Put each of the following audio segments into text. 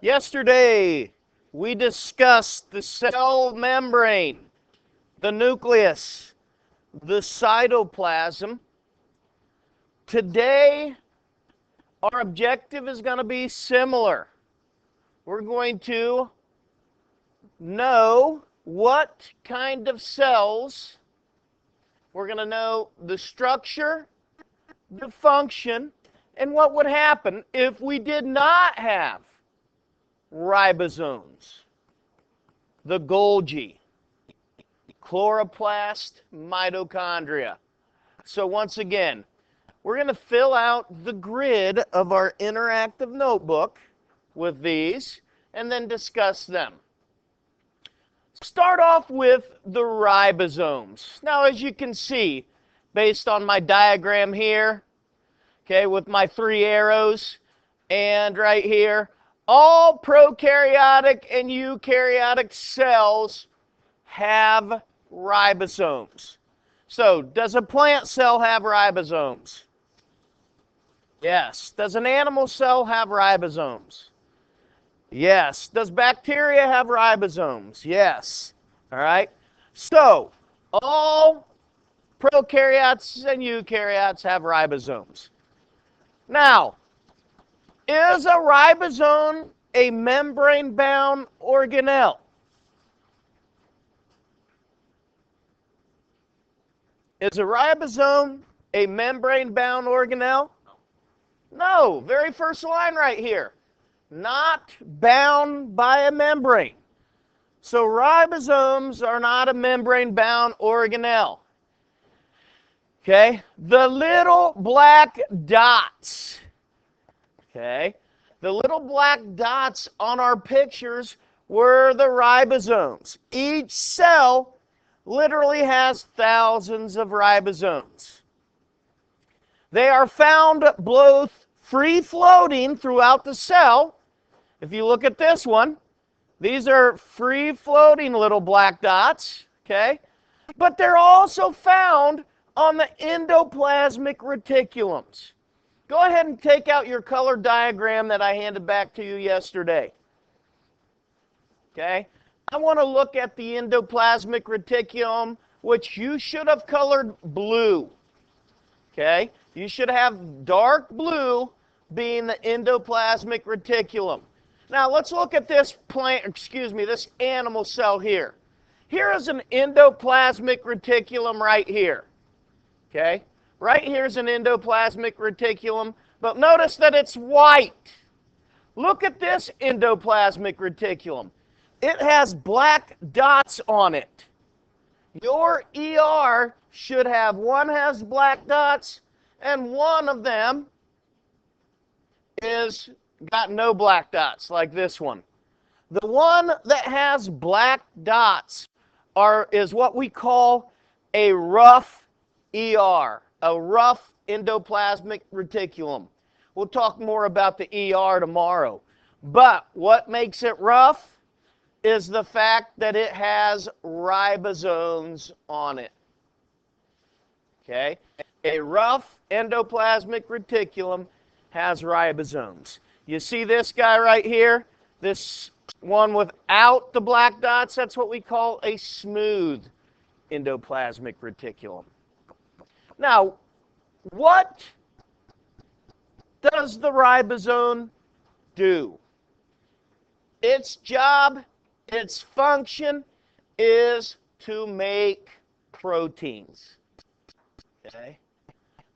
Yesterday, we discussed the cell membrane, the nucleus, the cytoplasm. Today, our objective is going to be similar. We're going to know what kind of cells. We're going to know the structure, the function, and what would happen if we did not have ribosomes, the Golgi, Chloroplast, Mitochondria. So once again, we're going to fill out the grid of our interactive notebook with these and then discuss them. Start off with the ribosomes. Now, as you can see, based on my diagram here, okay, with my 3 arrows, and right here, all prokaryotic and eukaryotic cells have ribosomes. So, does a plant cell have ribosomes? Yes. Does an animal cell have ribosomes? Yes. Does bacteria have ribosomes? Yes. All right. So, all prokaryotes and eukaryotes have ribosomes. Now, is a ribosome a membrane-bound organelle? Is a ribosome a membrane-bound organelle? No. Very first line right here. Not bound by a membrane. So ribosomes are not a membrane-bound organelle. Okay? The little black dots. Okay? The little black dots on our pictures were the ribosomes. Each cell literally has thousands of ribosomes. They are found both free-floating throughout the cell. If you look at this one, these are free-floating little black dots, okay? But they're also found on the endoplasmic reticulums. Go ahead and take out your color diagram that I handed back to you yesterday. Okay? I want to look at the endoplasmic reticulum, which you should have colored blue. Okay? You should have dark blue being the endoplasmic reticulum. Now, let's look at this this animal cell here. Here is an endoplasmic reticulum right here. Okay? Right here is an endoplasmic reticulum, but notice that it's white. Look at this endoplasmic reticulum. It has black dots on it. Your ER should have one has black dots and one of them is got no black dots like this one. The one that has black dots is what we call a rough ER, a rough endoplasmic reticulum. We'll talk more about the ER tomorrow. But what makes it rough is the fact that it has ribosomes on it. Okay? A rough endoplasmic reticulum has ribosomes. You see this guy right here? This one without the black dots, that's what we call a smooth endoplasmic reticulum. Now, what does the ribosome do? Its job, its function is to make proteins. Okay?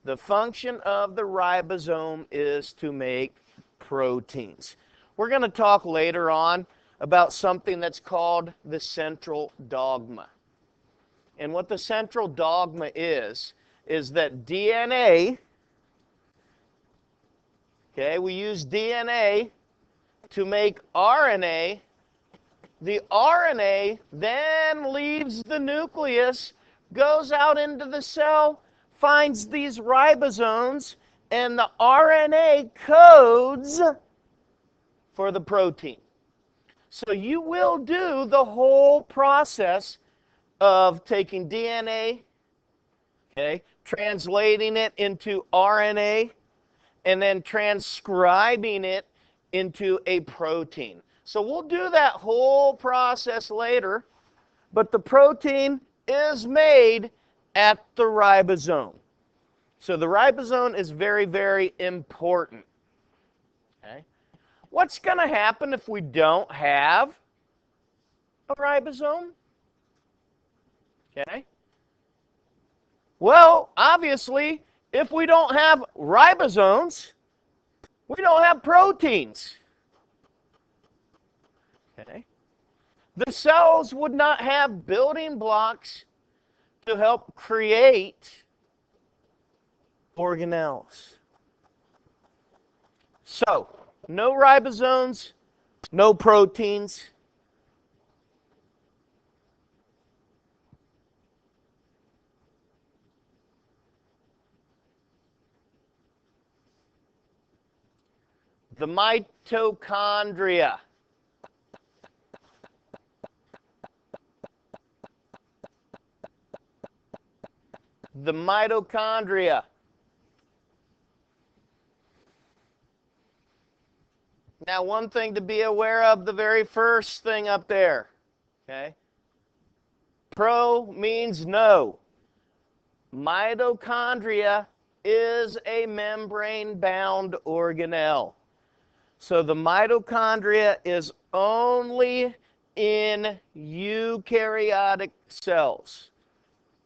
The function of the ribosome is to make proteins. We're going to talk later on about something that's called the central dogma. And what the central dogma is that DNA, okay, we use DNA to make RNA. The RNA then leaves the nucleus, goes out into the cell, finds these ribosomes, and the RNA codes for the protein. So you will do the whole process of taking DNA, okay, translating it into RNA, and then transcribing it into a protein. So we'll do that whole process later, but the protein is made at the ribosome. So the ribosome is very, very important. Okay? What's going to happen if we don't have a ribosome? Okay? Well, obviously, if we don't have ribosomes, we don't have proteins. Okay? The cells would not have building blocks to help create organelles. So, no ribosomes, no proteins. The mitochondria. The mitochondria. Now, one thing to be aware of, the very first thing up there, okay? Pro means no. Mitochondria is a membrane-bound organelle. So the mitochondria is only in eukaryotic cells.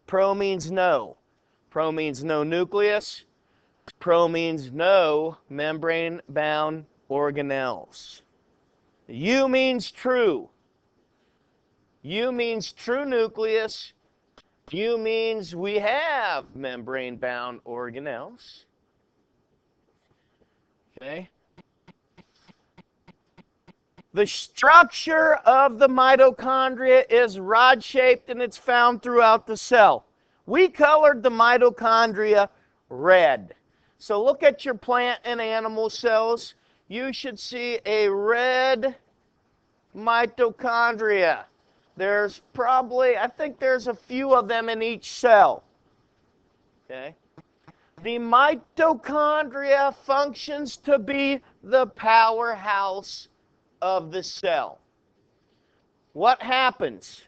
Pro means no. Pro means no nucleus. Pro means no membrane-bound organelles. U means true. U means true nucleus. U means we have membrane-bound organelles. Okay. The structure of the mitochondria is rod-shaped and it's found throughout the cell. We colored the mitochondria red. So look at your plant and animal cells. You should see a red mitochondria. There's probably, I think there's a few of them in each cell. Okay? The mitochondria functions to be the powerhouse of the cell. What happens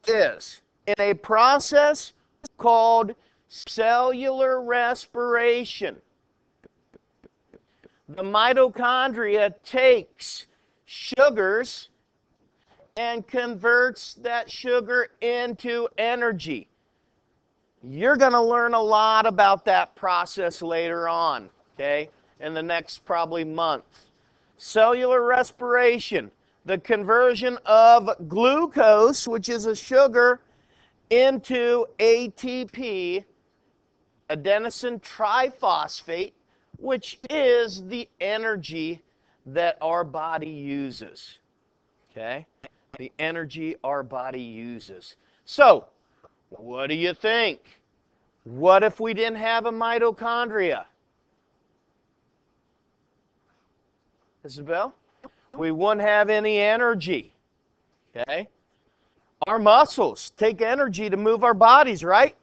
is, in a process called cellular respiration, the mitochondria takes sugars and converts that sugar into energy. You're going to learn a lot about that process later on, okay, in the next probably month. Cellular respiration, the conversion of glucose, which is a sugar, into ATP, adenosine triphosphate, which is the energy that our body uses. Okay? The energy our body uses. So, what do you think? What if we didn't have a mitochondria? Isabel? We wouldn't have any energy. Okay? Our muscles take energy to move our bodies, right?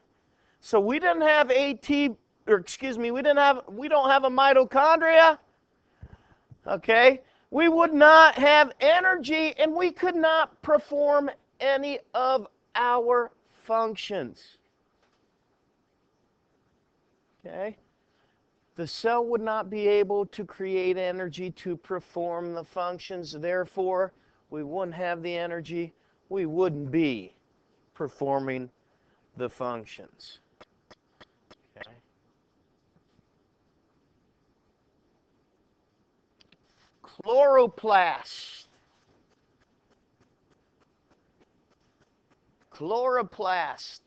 So we didn't have we don't have a mitochondria. Okay? We would not have energy and we could not perform any of our functions. Okay? The cell would not be able to create energy to perform the functions. Therefore, we wouldn't have the energy. We wouldn't be performing the functions. Okay? Chloroplast. Chloroplast.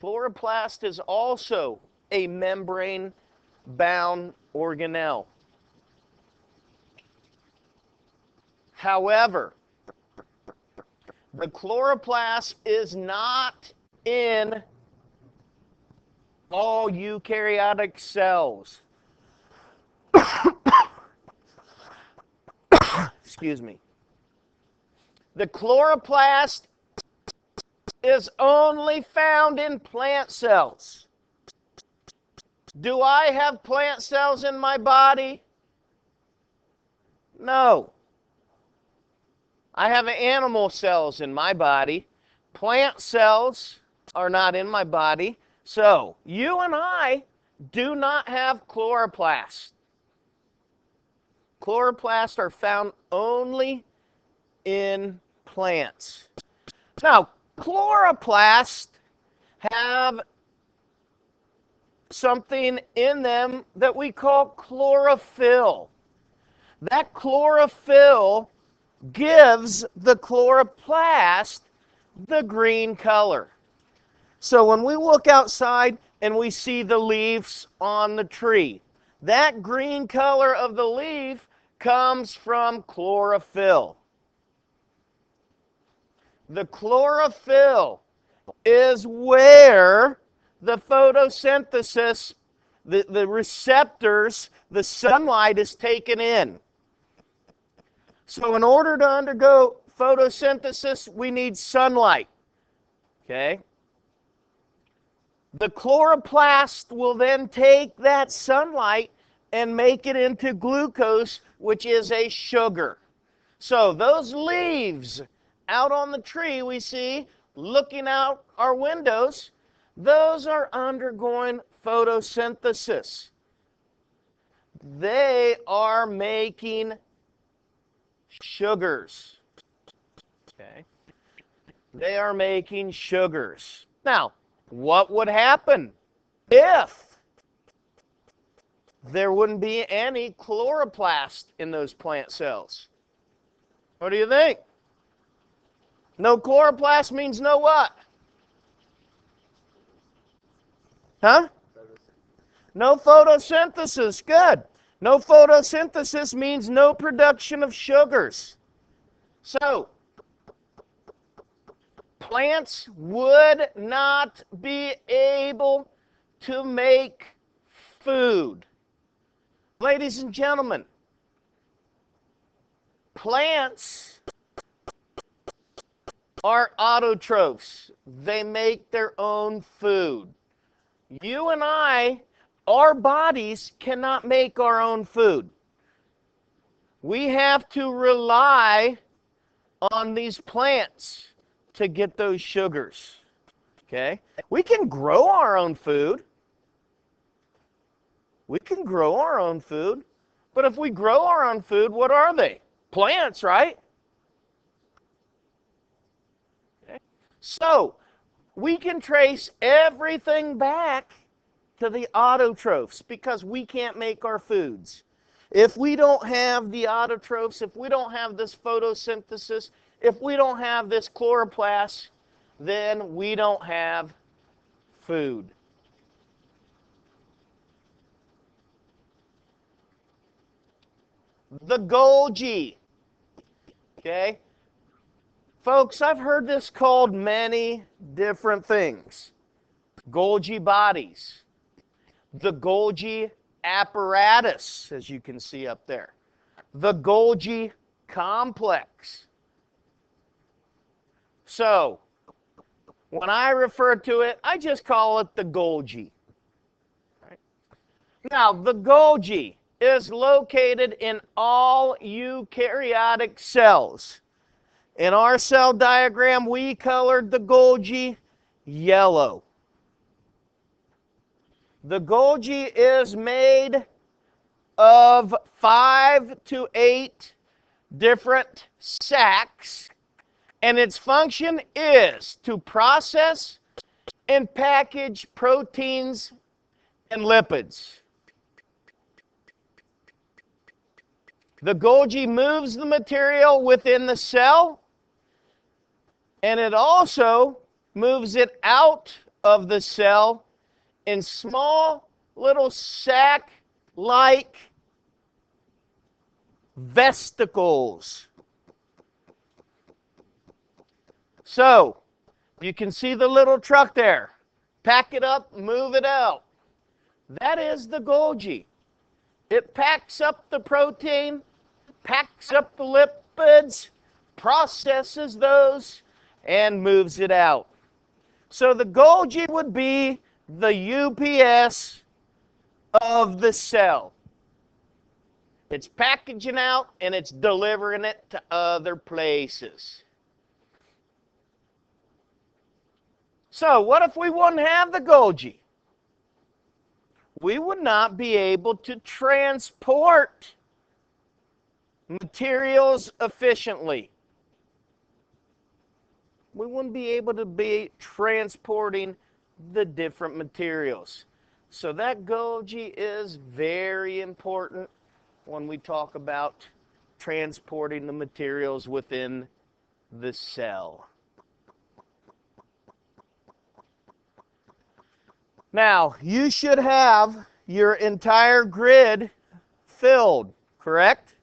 Chloroplast is also a membrane-bound organelle. However, the chloroplast is not in all eukaryotic cells. Excuse me. The chloroplast is only found in plant cells. Do I have plant cells in my body? No. I have animal cells in my body. Plant cells are not in my body. So, you and I do not have chloroplasts. Chloroplasts are found only in plants. Now, chloroplasts have something in them that we call chlorophyll. That chlorophyll gives the chloroplast the green color. So when we look outside and we see the leaves on the tree, that green color of the leaf comes from chlorophyll. The chlorophyll is where the photosynthesis, the receptors, the sunlight is taken in. So in order to undergo photosynthesis, we need sunlight. Okay? The chloroplast will then take that sunlight and make it into glucose, which is a sugar. So those leaves out on the tree we see looking out our windows, those are undergoing photosynthesis. They are making sugars. Okay? They are making sugars. Now, what would happen if there wouldn't be any chloroplast in those plant cells? What do you think? No chloroplast means no what? Huh? No photosynthesis. Good. No photosynthesis means no production of sugars. So, plants would not be able to make food. Ladies and gentlemen, plants are autotrophs. They make their own food. You and I, our bodies cannot make our own food. We have to rely on these plants to get those sugars. Okay? We can grow our own food. We can grow our own food. But if we grow our own food, what are they? Plants, right? Okay. So, we can trace everything back to the autotrophs because we can't make our foods. If we don't have the autotrophs, if we don't have this photosynthesis, if we don't have this chloroplast, then we don't have food. The Golgi. Okay? Folks, I've heard this called many different things. Golgi bodies. The Golgi apparatus, as you can see up there. The Golgi complex. So, when I refer to it, I just call it the Golgi. Right? Now, the Golgi is located in all eukaryotic cells. In our cell diagram, we colored the Golgi yellow. The Golgi is made of 5 to 8 different sacs, and its function is to process and package proteins and lipids. The Golgi moves the material within the cell, and it also moves it out of the cell in small little sac-like vesicles. So, you can see the little truck there. Pack it up, move it out. That is the Golgi. It packs up the protein, packs up the lipids, processes those, and moves it out. So the Golgi would be the UPS of the cell. It's packaging out and it's delivering it to other places. So what if we wouldn't have the Golgi? We would not be able to transport materials efficiently. We wouldn't be able to be transporting the different materials. So that Golgi is very important when we talk about transporting the materials within the cell. Now, you should have your entire grid filled, correct?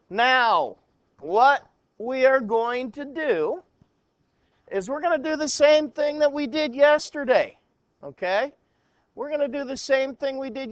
Now, what we are going to do is we're going to do the same thing that we did yesterday, okay? We're going to do the same thing we did